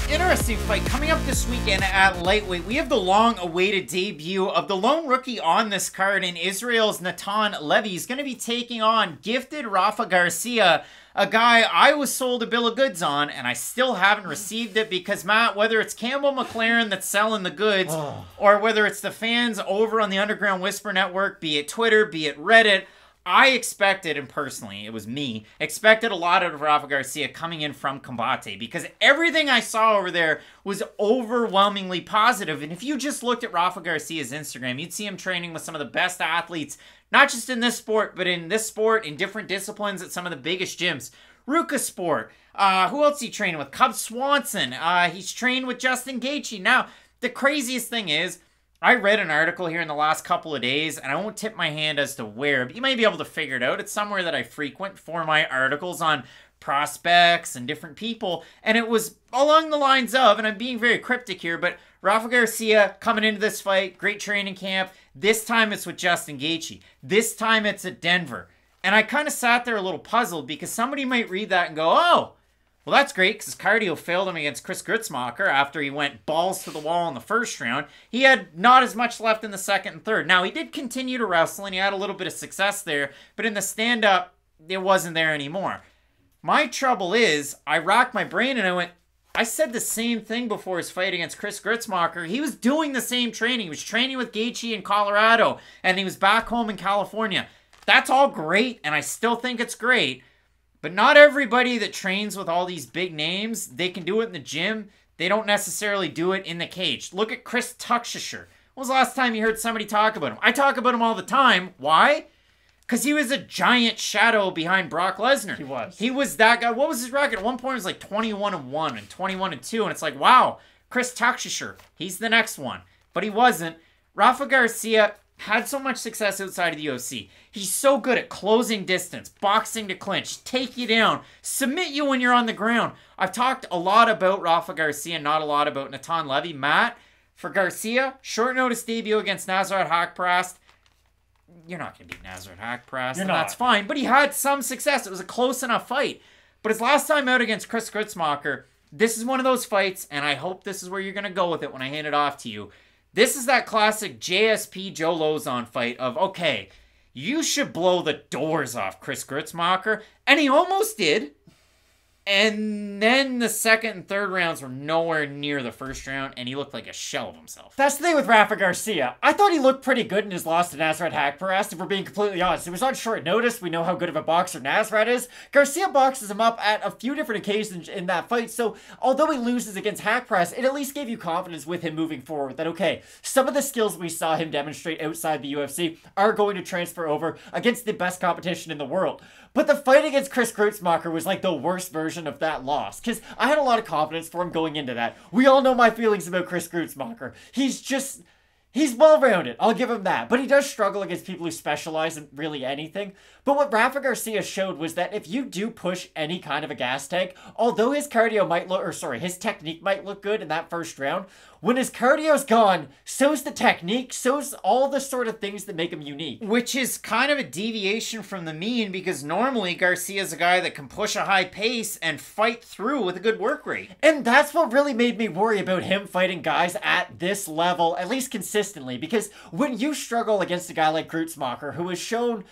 Interesting fight coming up this weekend at lightweight. We have the long-awaited debut of the lone rookie on this card in Israel's Natan Levy. He's going to be taking on gifted Rafa Garcia, a guy I was sold a bill of goods on, and I still haven't received it because, Matt, whether it's Campbell McLaren that's selling the goods, or whether it's the fans over on the Underground Whisper Network, be it Twitter, be it Reddit, I expected, and personally, it was me, expected a lot out of Rafa Garcia coming in from Combate because everything I saw over there was overwhelmingly positive. And if you just looked at Rafa Garcia's Instagram, you'd see him training with some of the best athletes, not just in this sport, but in this sport, in different disciplines at some of the biggest gyms. Ruka Sport. Who else is he training with? Cub Swanson. He's trained with Justin Gaethje. Now, the craziest thing is, I read an article here in the last couple of days, and I won't tip my hand as to where, but you may be able to figure it out. It's somewhere that I frequent for my articles on prospects and different people, and it was along the lines of, and I'm being very cryptic here, but Rafa Garcia coming into this fight, great training camp. This time it's with Justin Gaethje. This time it's at Denver. And I kind of sat there a little puzzled because somebody might read that and go, oh, well, that's great because his cardio failed him against Chris Gruetzemacher after he went balls to the wall in the first round. He had not as much left in the second and third. Now, he did continue to wrestle, and he had a little bit of success there, but in the stand-up, it wasn't there anymore. My trouble is, I racked my brain, and I went, I said the same thing before his fight against Chris Gruetzemacher. He was doing the same training. He was training with Gaethje in Colorado, and he was back home in California. That's all great, and I still think it's great. But not everybody that trains with all these big names, they can do it in the gym. They don't necessarily do it in the cage. Look at Chris Tuxisher. When was the last time you heard somebody talk about him? I talk about him all the time. Why? Because he was a giant shadow behind Brock Lesnar. He was. He was that guy. What was his record? At one point it was like 21-1 and 21-2. And it's like, wow, Chris Tuxisher, he's the next one. But he wasn't. Rafa Garcia had so much success outside of the UFC. He's so good at closing distance, boxing to clinch, take you down, submit you when you're on the ground. I've talked a lot about Rafa Garcia, not a lot about Natan Levy. Matt, for Garcia, short notice debut against Nasrat Haqparast. You're not going to beat Nasrat Haqparast, and that's fine. But he had some success. It was a close enough fight. But his last time out against Chris Gruetzemacher, this is one of those fights, and I hope this is where you're going to go with it when I hand it off to you. This is that classic JSP Joe Lozon fight of, okay, you should blow the doors off Chris Gruetzemacher. And he almost did. And then the second and third rounds were nowhere near the first round, and he looked like a shell of himself. That's the thing with Rafa Garcia. I thought he looked pretty good in his loss to Nasrat Haqparast, if we're being completely honest. It was on short notice. We know how good of a boxer Nasrat is. Garcia boxes him up at a few different occasions in that fight, so although he loses against Haqparast, it at least gave you confidence with him moving forward that, okay, some of the skills we saw him demonstrate outside the UFC are going to transfer over against the best competition in the world. But the fight against Chris Gruetzemacher was like the worst version of that loss. Because I had a lot of confidence for him going into that. We all know my feelings about Chris Gruetzemacher. He's well-rounded. I'll give him that. But he does struggle against people who specialize in really anything. But what Rafa Garcia showed was that if you do push any kind of a gas tank, although his cardio might look, his technique might look good in that first round, when his cardio's gone, so's the technique, so's all the sort of things that make him unique. Which is kind of a deviation from the mean because normally Garcia's a guy that can push a high pace and fight through with a good work rate. And that's what really made me worry about him fighting guys at this level, at least consistently, because when you struggle against a guy like Gruetzemacher, who has shown,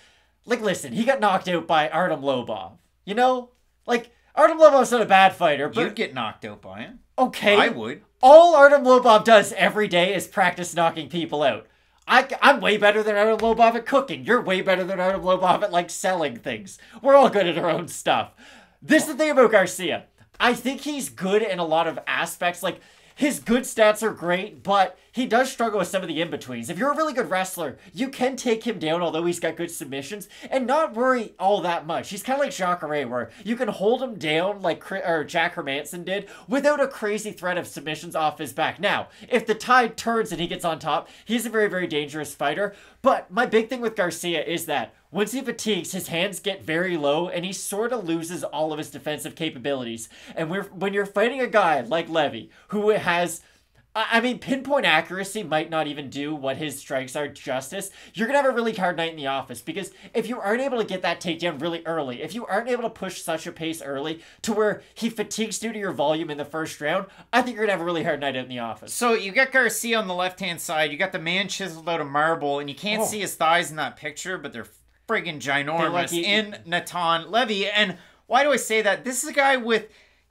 like, listen, he got knocked out by Artem Lobov, you know? Like, Artem Lobov's not a bad fighter, but... You'd get knocked out by him. Okay. I would. All Artem Lobov does every day is practice knocking people out. I'm way better than Artem Lobov at cooking. You're way better than Artem Lobov at, like, selling things. We're all good at our own stuff. This is the thing about Garcia. I think he's good in a lot of aspects. Like, his good stats are great, but he does struggle with some of the in-betweens. If you're a really good wrestler, you can take him down, although he's got good submissions, and not worry all that much. He's kind of like Jacare, where you can hold him down like Jack Hermanson did without a crazy threat of submissions off his back. Now, if the tide turns and he gets on top, he's a very, very dangerous fighter. But my big thing with Garcia is that once he fatigues, his hands get very low, and he sort of loses all of his defensive capabilities. And when you're fighting a guy like Levy, who has I mean, pinpoint accuracy might not even do what his strikes are justice. You're going to have a really hard night in the office because if you aren't able to get that takedown really early, if you aren't able to push such a pace early to where he fatigues due to your volume in the first round, I think you're going to have a really hard night out in the office. So you got Garcia on the left-hand side. You got the man chiseled out of marble, and you can't see his thighs in that picture, but they're friggin' ginormous in Natan Levy. And why do I say that? This is a guy with...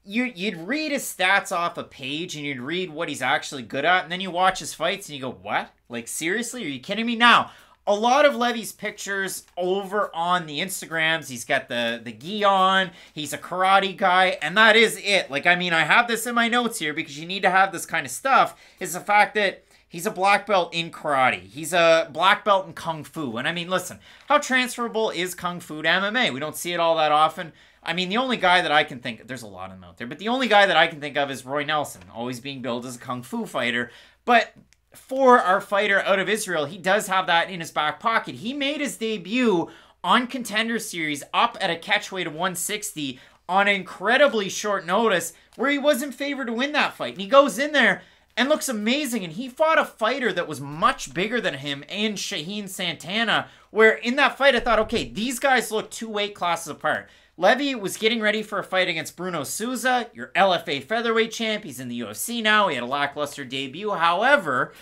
You'd read his stats off a page, and you'd read what he's actually good at, and then you watch his fights, and you go, what? Like, seriously? Are you kidding me? Now, a lot of Levy's pictures over on the Instagrams, he's got the gi on, he's a karate guy, and that is it. Like, I mean, I have this in my notes here, because you need to have this kind of stuff, is the fact that he's a black belt in karate. He's a black belt in kung fu. And I mean, listen, how transferable is kung fu to MMA? We don't see it all that often. I mean, the only guy that I can think... There's a lot of them out there. But the only guy that I can think of is Roy Nelson, always being billed as a kung fu fighter. But for our fighter out of Israel, he does have that in his back pocket. He made his debut on Contender Series up at a catchweight of 160 on incredibly short notice where he wasn't favored to win that fight. And he goes in there and looks amazing. And he fought a fighter that was much bigger than him in Shayilan Santana, where in that fight I thought, okay, these guys look 2 weight classes apart. Levy was getting ready for a fight against Bruno Souza, your LFA featherweight champ. He's in the UFC now. He had a lackluster debut. However,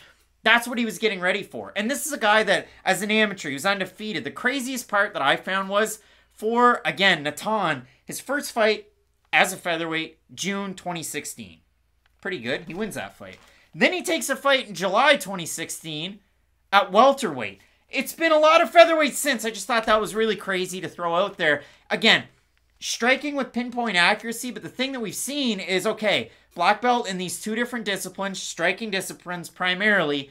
that's what he was getting ready for. And this is a guy that, as an amateur, he was undefeated. The craziest part that I found was for, again, Natan, his first fight as a featherweight, June 2016. Pretty good. He wins that fight. Then he takes a fight in July 2016 at welterweight. It's been a lot of featherweights since. I just thought that was really crazy to throw out there. Again, striking with pinpoint accuracy, but the thing that we've seen is, okay, black belt in these 2 different disciplines, striking disciplines primarily,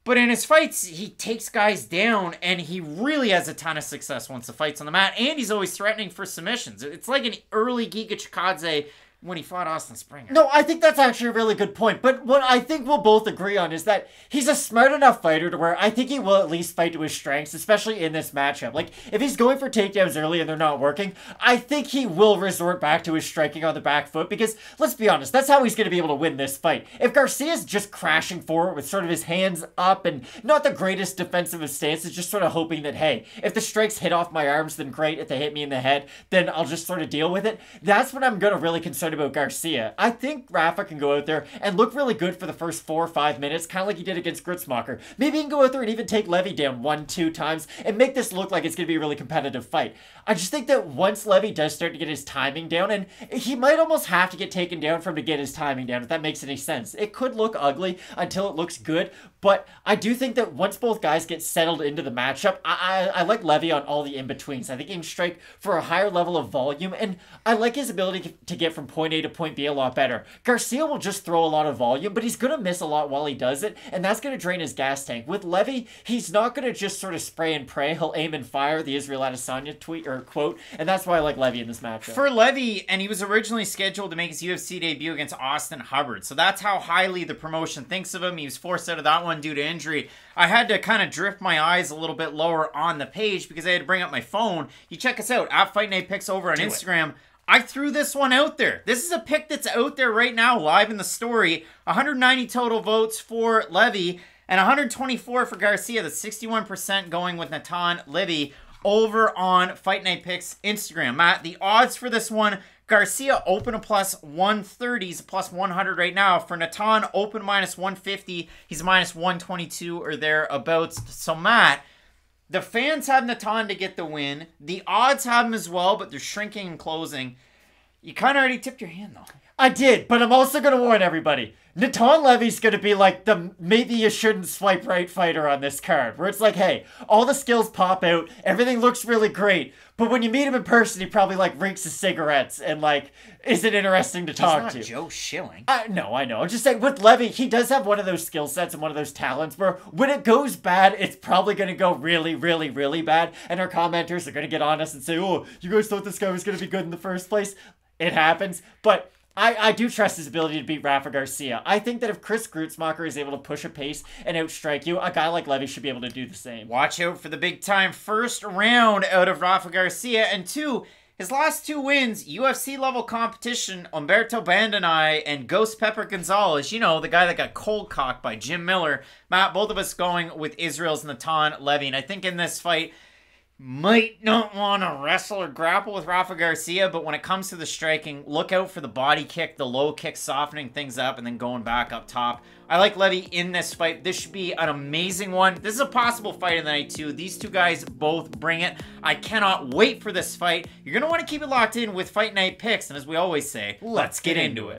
but in his fights, he takes guys down, and he really has a ton of success once the fight's on the mat, and he's always threatening for submissions. It's like an early Giga Chikadze when he fought Austin Springer. No, I think that's actually a really good point. But what I think we'll both agree on is that he's a smart enough fighter to where I think he will at least fight to his strengths, especially in this matchup. Like, if he's going for takedowns early and they're not working, I think he will resort back to his striking on the back foot because, let's be honest, that's how he's going to be able to win this fight. If Garcia's just crashing forward with sort of his hands up and not the greatest defensive stances, just sort of hoping that, hey, if the strikes hit off my arms, then great. If they hit me in the head, then I'll just sort of deal with it. That's what I'm going to really concerned about Garcia. I think Rafa can go out there and look really good for the first 4 or 5 minutes, kind of like he did against Grutzmacher. Maybe he can go out there and even take Levy down 1-2 times and make this look like it's going to be a really competitive fight. I just think that once Levy does start to get his timing down, and he might almost have to get taken down for him to get his timing down, if that makes any sense. It could look ugly until it looks good, but I do think that once both guys get settled into the matchup, I like Levy on all the in-betweens. I think he can strike for a higher level of volume, and I like his ability to get from point A to point B a lot better. Garcia will just throw a lot of volume, but he's going to miss a lot while he does it, and that's going to drain his gas tank. With Levy, he's not going to just sort of spray and pray. He'll aim and fire, the Israel Adesanya tweet or quote, and that's why I like Levy in this matchup. For Levy, and he was originally scheduled to make his UFC debut against Austin Hubbard, so that's how highly the promotion thinks of him. He was forced out of that one due to injury. I had to kind of drift my eyes a little bit lower on the page because I had to bring up my phone. You check us out at Fight Night Picks over on Instagram. I threw this one out there. This is a pick that's out there right now, live in the story. 190 total votes for Levy and 124 for Garcia. That's 61% going with Natan Levy over on Fight Night Picks Instagram. Matt, the odds for this one, Garcia open a plus 130. He's a plus 100 right now. For Natan, open minus 150. He's minus 122 or thereabouts. So, Matt, the fans have Natan to get the win. The odds have him as well, but they're shrinking and closing. You kind of already tipped your hand, though. I did, but I'm also going to warn everybody. Natan Levy's going to be like the maybe you shouldn't swipe right fighter on this card. Where it's like, hey, all the skills pop out. Everything looks really great. But when you meet him in person, he probably like reeks his cigarettes and like isn't interesting to talk to. He's not Joe Schilling. No, I know. I'm just saying with Levy, he does have one of those skill sets and one of those talents where when it goes bad, it's probably going to go really, really, really bad. And our commenters are going to get on us and say, oh, you guys thought this guy was going to be good in the first place. It happens. But I do trust his ability to beat Rafa Garcia. I think that if Chris Grutzmacher is able to push a pace and outstrike you, a guy like Levy should be able to do the same. Watch out for the big time first round out of Rafa Garcia. And 2, His last 2 wins, UFC level competition, Humberto Bandenay and Ghost Pepper Gonzalez. You know, the guy that got cold cocked by Jim Miller. Matt, both of us going with Israel's Natan Levy. And I think in this fight, might not want to wrestle or grapple with Rafa Garcia, but when it comes to the striking, look out for the body kick, the low kick, softening things up, and then going back up top. I like Levy in this fight. This should be an amazing one. This is a possible fight of the night, too. These two guys both bring it. I cannot wait for this fight. You're going to want to keep it locked in with Fight Night picks, and as we always say, let's get into it.